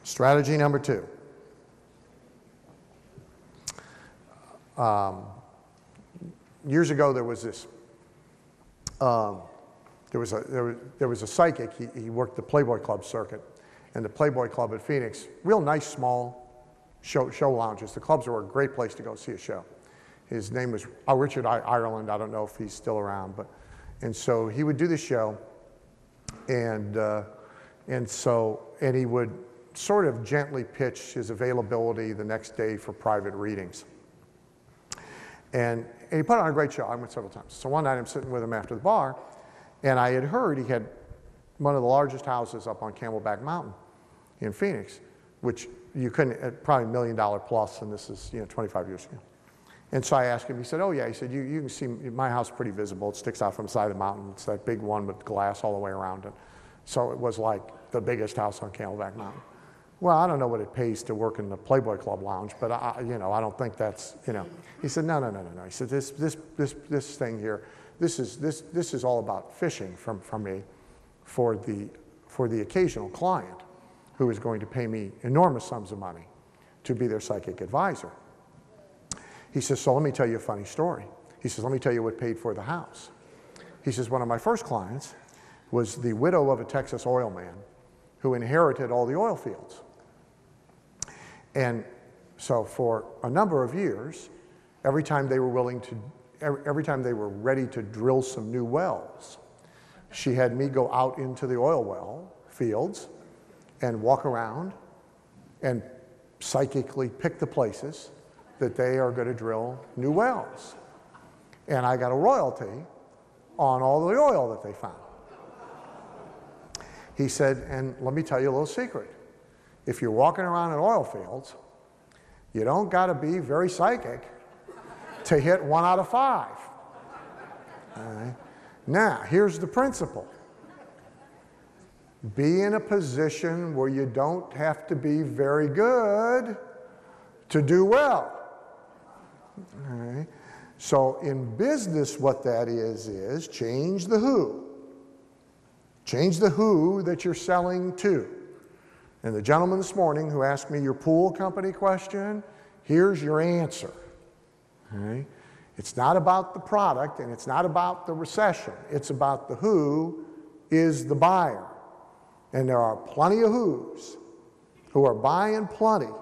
Strategy number 2. Years ago, there was this. There was a psychic. He worked the Playboy Club circuit, and the Playboy Club at Phoenix, real nice, small show lounges. The clubs were a great place to go see a show. His name was Richard Ireland. I don't know if he's still around, and so he would do the show, and he would sort of gently pitch his availability the next day for private readings. And he put on a great show. I went several times. So one night I'm sitting with him after the bar, and I had heard he had one of the largest houses up on Camelback Mountain in Phoenix, which you couldn't, probably $1 million plus, and this is 25 years ago. And so I asked him, he said, oh yeah, he said, you can see my house pretty visible. It sticks out from the side of the mountain. It's that big one with glass all the way around it. So it was like the biggest house on Camelback Mountain. Well, I don't know what it pays to work in the Playboy Club lounge, but I don't think that's, He said, no. He said, this thing here, this is all about fishing from me for the occasional client who is going to pay me enormous sums of money to be their psychic advisor. He says, so let me tell you a funny story. He says, let me tell you what paid for the house. He says, one of my first clients was the widow of a Texas oil man who inherited all the oil fields. And so for a number of years, every time they were ready to drill some new wells, she had me go out into the oil well fields and walk around and psychically pick the places that they are going to drill new wells. And I got a royalty on all the oil that they found. He said, and let me tell you a little secret. If you're walking around in oil fields, you don't got to be very psychic to hit 1 out of 5. All right? Now, here's the principle. Be in a position where you don't have to be very good to do well. All right? So in business, what that is change the who. Change the who that you're selling to. And the gentleman this morning who asked me your pool company question, here's your answer. All right? It's not about the product and it's not about the recession. It's about the who is the buyer. And there are plenty of who's who are buying plenty